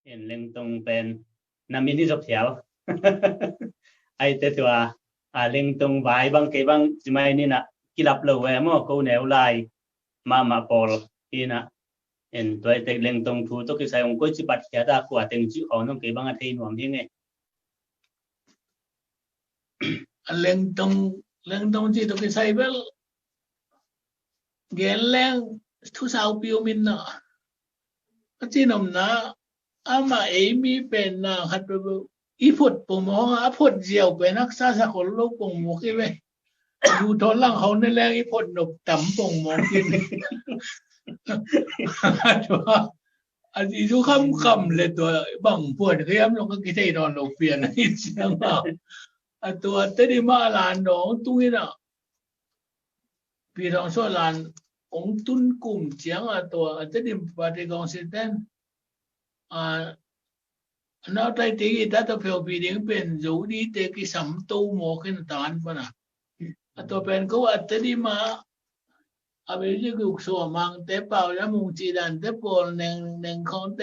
เห็นเล่งตรงเป็นนามินที่สบเถียวไอ้แต่ตัวเล่งตรงไว้บางเกบางสิไม่นี่น่ะกิรับเลวแวมอกูแนวลายมาปอลที่น่ะเห็นตัวแต่เล่งตรงทูตกใส่องค์กจิปัตยาตากว่าตึงจิของน้องเกบางอาทินวมที่ไงเล่งตรงที่ตกใส่เบลเกลแรงทุสาวปิวมินน่ะที่นำนะอามาเอมีเป็นนะคัดไปอีพดปงหมออาพดเจียวไปนักษาสากลโลกปงหมอกิเว้อยู่ทนหลังเขานั่นแหละอีพดนบตําปงหมอกินอันนี้ทุกคำเลยตัวบังปวดเรียมลงก็คิดให้นอนลงเปลี่ยนอีเสียงเอาอันตัวตะดิมาลานดองตุ้ยน่ะพี่รองโซลานองตุนกุ่มเจียงตัวตะดิปาติกองสิเตนนาไตติกิตะตะเปียวปีดิงเป็นจูดีเตกิสัมตูหมอขึ้นตานปะนะตัวเป็นก็ว่าตะดิมาอเบจิกุกโซมังเตเปาละมุงจีดันเตปอลนึงคอนเต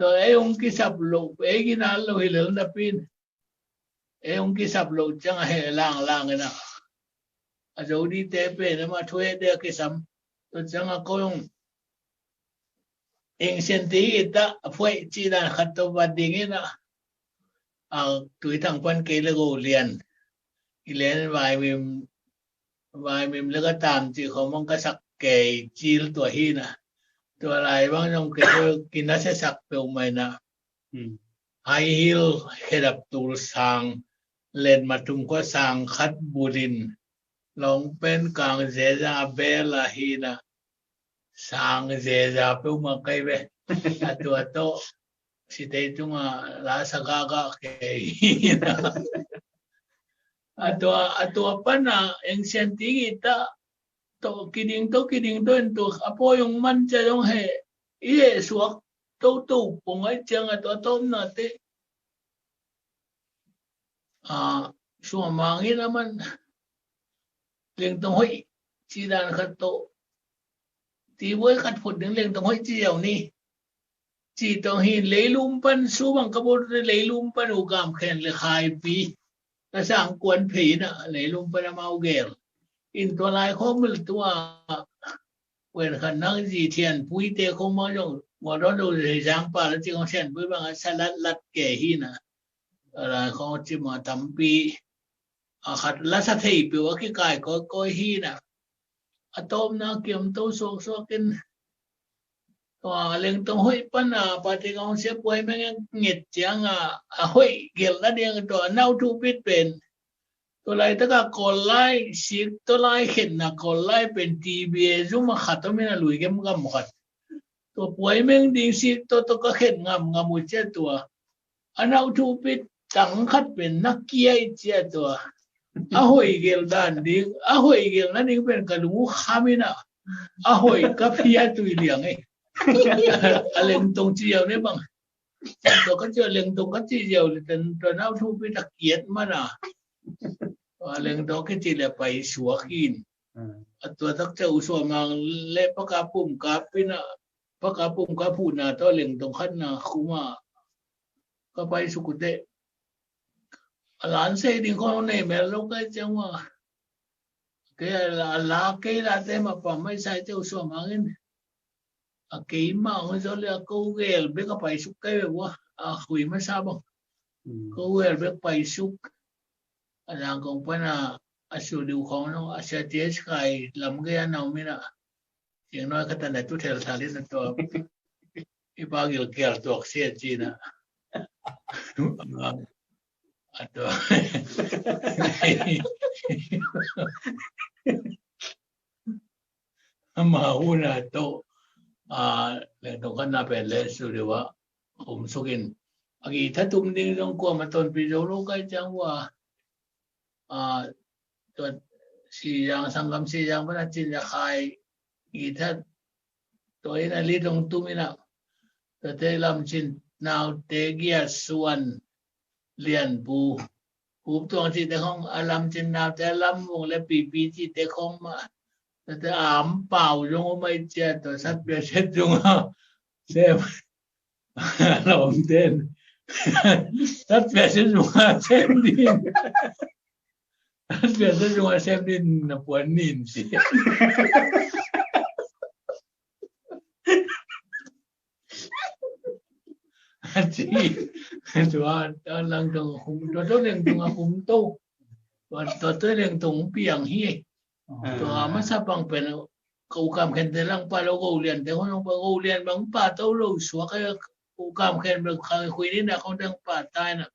ตัวไอ้องกิสับโลเอกินาโลหิเลนดะปินไอ้องกิสับโลจังให้ล่างๆนะจูดีเตเปนะมาถวยเดกิสัมตัวจังก็ยงAncient ita foi chida khato badingina tuitang pan kelego lian ilen vai mim lega tam chi khomong ka sak ke chil to hina to lai bang jong ke kinna se sak pe mai na high heel head up tul sang len matum ko sang khat burin long pen kang zeza bela hina sang zeza pe ma kai ve atua to site tunga la sagaga ke atua pana ancient ita to kiding to to apo yung man cha yung he ie suak to pong ai chang atua tom na te suwa mangi naman leng tong hoi chi dan khat to ti với khát phụt đứng lên tông hoi chiều ni chỉ tông hi lấy lum pan su bằng ka bo lấy lum pan u gam khen le khai pi ta sang kwan phi na lấy lum pan mau gel in to lai kho mil tua wen khan nang ji thian pui te kho ma jong mo do do le jang pa la chi kong chen pui bang salat lat ke hi na la kho chi ma tam pi khat la sa thei pi wa ki kai ko hi na atom na kiam to sok ken to leng tong hoi pan pa ti kong se poi meng ngit chang hoi gel la ding to nau tu bit pen to lai ta ka kol lai sik to lai khen na kol lai pen tba zum khatom na lui gem gam khat to poi meng ding sik to ka khen ngam u che to anau tu bit tang khat pen nak kiai che to ahoy gel dan ding ahoy gel na ding pen ka lu khamina ahoy ka phia tu liang ai aleng tong chiao ne bang to ka che leng tong ka chi chiao ten to nau thu pi tak kiet mana aleng to ke chi le pai suwa kin atwa tak che uswa mang le pakapum ka pina pakapum ka pu na to leng tong khan na khuma ka pai sukute alan se ding ko ne me lo ka changwa ke la ke la te ma pa mai sai te uswa mangin ke ma ho zo le ko gel be ka pai suk ke wa khui ma sa ba ko gel be pai suk alang kong pa na asu du khong no asya te kai lam ge na mi na yang no ka ta na tu thel tha le na to I ba gel gel to se ji na ato ama una to le to kana pe le su de wa hom sukin agi thatum ding jong ko ma ton pi jo lo kai chang wa to si yang sangam si yang ba chin ya khai I that to ina li dong tumina to te lam chin now te gia suan lian bu pu tong chi te khong alam chin na te lam wong le pi chi te khong ma te am pao jong mai che to sat pe set jong se Långten. Dat biasa semua semdin. Dat biasa semua semdin na puanin sih. Jadi, tuan lang tong hum, to leng tong hum to. To leng tong piang hi. To masapang pen kau kam ken telang pa lo go lian te hono pa go lian bang pa to lo suwa ka kau kam ken ba ka kuy ni na kau dang pa tai na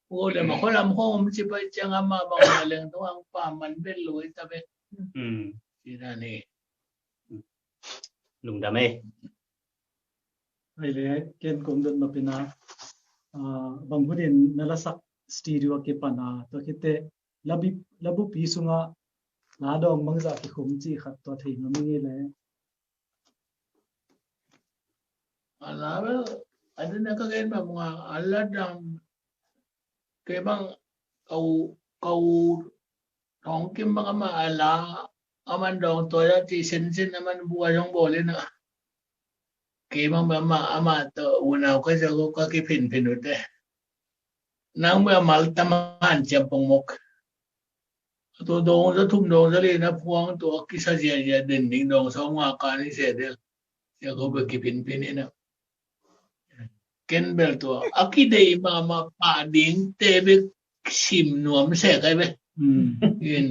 โอ้เลยมาคนลำโฮมสิไปจังมาบางเรื่องตัวang pa man ben loi ta beสินะนี่ลุงดำเอ้ไอ้เลยเกณฑ์กงดนมาเป็นบางคนนละสักสตูดิโอเก็บปัญหาตัวคิดแต่ระบบปีสุงะลาดองบางจากที่คุมจีขัดตัวถิ่นมันไม่เลยอะไรอันนั้นก็เกิดแบบว่าอะไรดังเก็บบางเอาท้องกิมบางมาอะไรมันดองตัวที่เส้นมันบัวจงโบเลยนะเก็บบางแบบมาตัววันเอาก็จะก็คิดผินอุดได้นั่งเมื่อมาตมันเจียมปงมกตัวดงจะทุ่มดงจะเลยนะพวงตัวกิสเจียเด่นดิ่งดงสองว่าการนี่เสร็จเด้อเดี๋ยวก็ไปคิดผินนี่นะเกนเบลตัวอากิเดมาป่าดิ่งเตเบชิมหนวมเสกไอ้เบยิน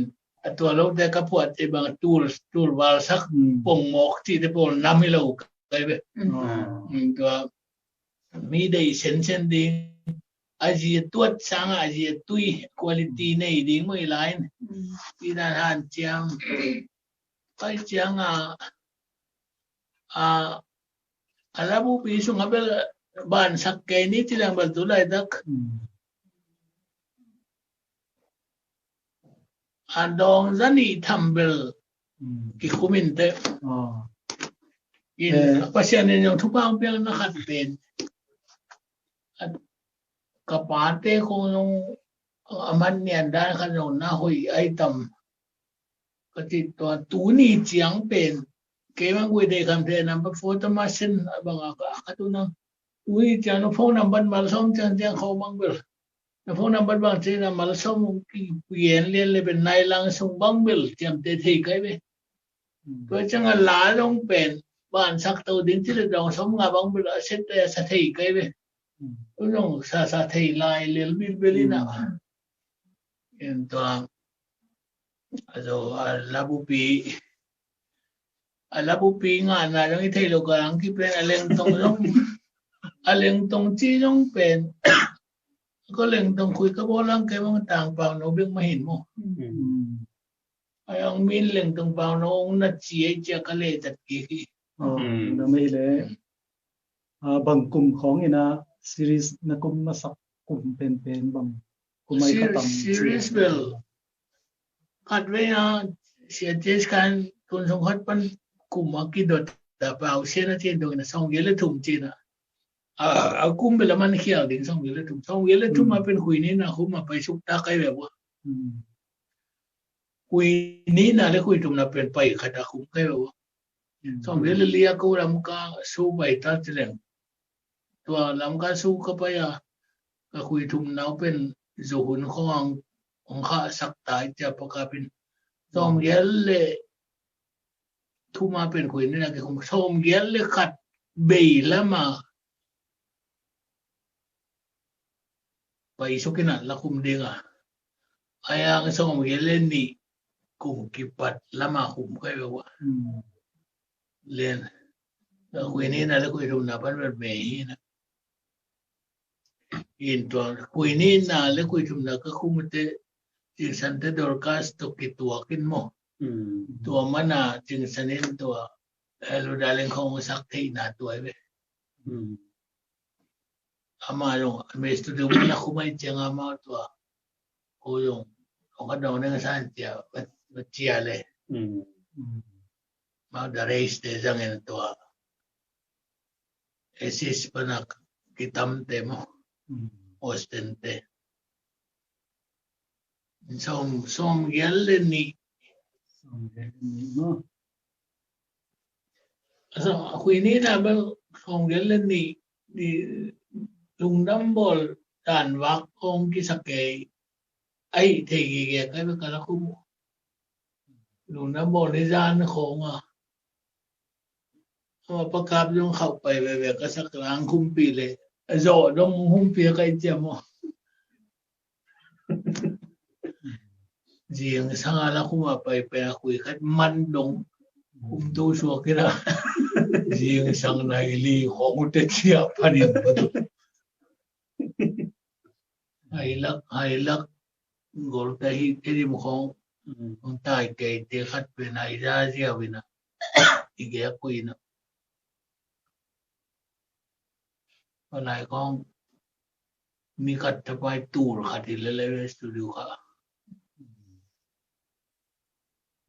ตัวเราได้กระปวดไอ้บางตูลวาลสักปงมกที่ได้ปงน้ำให้เราไอ้เบตัวมีได้เส้นดิ่งอาจีตัวสังอาจีตุยคุณภาพในดิ่งไม่หลายที่ด้านหันจังไปจังอะไรบุปีสุงเบลบ้านสักแกนี้ที่แรงบัลตุไลดักอันดองจันีทำเบลกิคุมินเตอินปัจจัยนี้ยังทุกบางเพียงนักขัดเป็นกับปาเต้คงยังมันเนี่ยได้ขนาดน่าหุยไอต่ำก็ติดตัวตูนี่เจียงเป็นเกี่ยงกุยเด็กคำเทนับโฟโต้มาเซนบางก็ตัวนั้นอุ้ยจังโฟนัมบันมาส่งจังเขาบางเบลโฟนัมบันบางทีนะมาส่งเปลี่ยนเรียนเลยเป็นนายลังส่งบางเบลจำเตะที่ไกลไปเพราะจังหลาลงเป็นบ้านสักตัวดิ้งที่เราดองส่งงาบางเบลเสร็จแต่สัตย์ไกลไปก็ต้องสัตย์ลายเรียนบิลเบลินะเห็นตัวลาบุปีงานนะต้องที่เรากำลังคิดเป็นอะไรตรงที่ต้องเป็นก็เรื่องต้องคุยกับบ่ลังแกบางต่างเปล่าโนเบิ่งมาเห็นบ่ไอ้องมินเรื่องตรงเปล่าโนนัดเสียจะกะเลตัดกี่นะไม่เลยบางกลุ่มของนี่นะซีรีส์นะกลุ่มมาสักกลุ่มเป็นบางกลุ่มไม่ขตังซีรีส์เบลกัดไว้นะเสียเจสกันคนสงคัดปันกลุ่มมากี่ดดแต่เปล่าเสียนะที่โดนส่งเยอะถุ่มจีนะเอากุมเบลมันเขียวดิ่งส่งเยอะถุ่มมาเป็นคุยนี่นะคุมมาไปชุกตาไกลแบบว่าคุยนี่นะแล้วคุยถุ่มนะเป็นไปขัดคุมไกลแบบว่าส่งเยอะเลียกูรำกาสู้ไปตัดเรื่องตัวรำกาสู้ก็ไปก็คุยถุ่มนะเป็นจุหุ่นของข้าสักตายจะประกาศเป็นส่งเยอะเลยทุ่มมาเป็นคุยนี่นะคือคงส่งเยอะเลยขัดเบยแล้วมาไปสุกินะละคุมเดงอายางส่งเยเลนนี่กุมกิปัดละมาคุมก็แบบว่าเรียนแล้วคุยนี่นะแล้วคุยตรงนั้นเป็นเมย์นะอินตัวคุยนี่นะแล้วคุยตรงนั้นก็คุมเตจิงสันเตดอร์กัสตกกิตัวกินหมอตัวมันน่ะจึงสนิทตัวเราได้เล่นของสักทีน่ะตัวเว้ยอามาลงเมสตูดิโอมันคุไม่จังอามาตัวโอ้ยงก็โดนนั่งสั่นเจียวมันเจียเลยมาดาเรสเตจังเงินตัวเอซิสปนักกิตัมเตมโอสเตนเตส่งเยลนี่คุยนี่นะมัน ของเดือนเล่นนี่ลุงดำบอลด่านวักองกิสเกไอ้เทกิเกไกไปกันละคุลุงดำบอลในจานของประกาศยงเข้าไปแบบก็สักล้างคุมปีเลยโจดงคุมปีไกเจียมจียงสังละคุมไปคุยกันมันดงคุมตู้ชัวกิระจียงสังนายลีของเตเชียพันินให้ลักกอลตะฮิเตดิมของตายเกเตขัดเป็นไอราเจียวินะอีกแกคุยนะอะไรของมีขัดทบายตูรขัดที่เลเวสตูดิโอค่ะ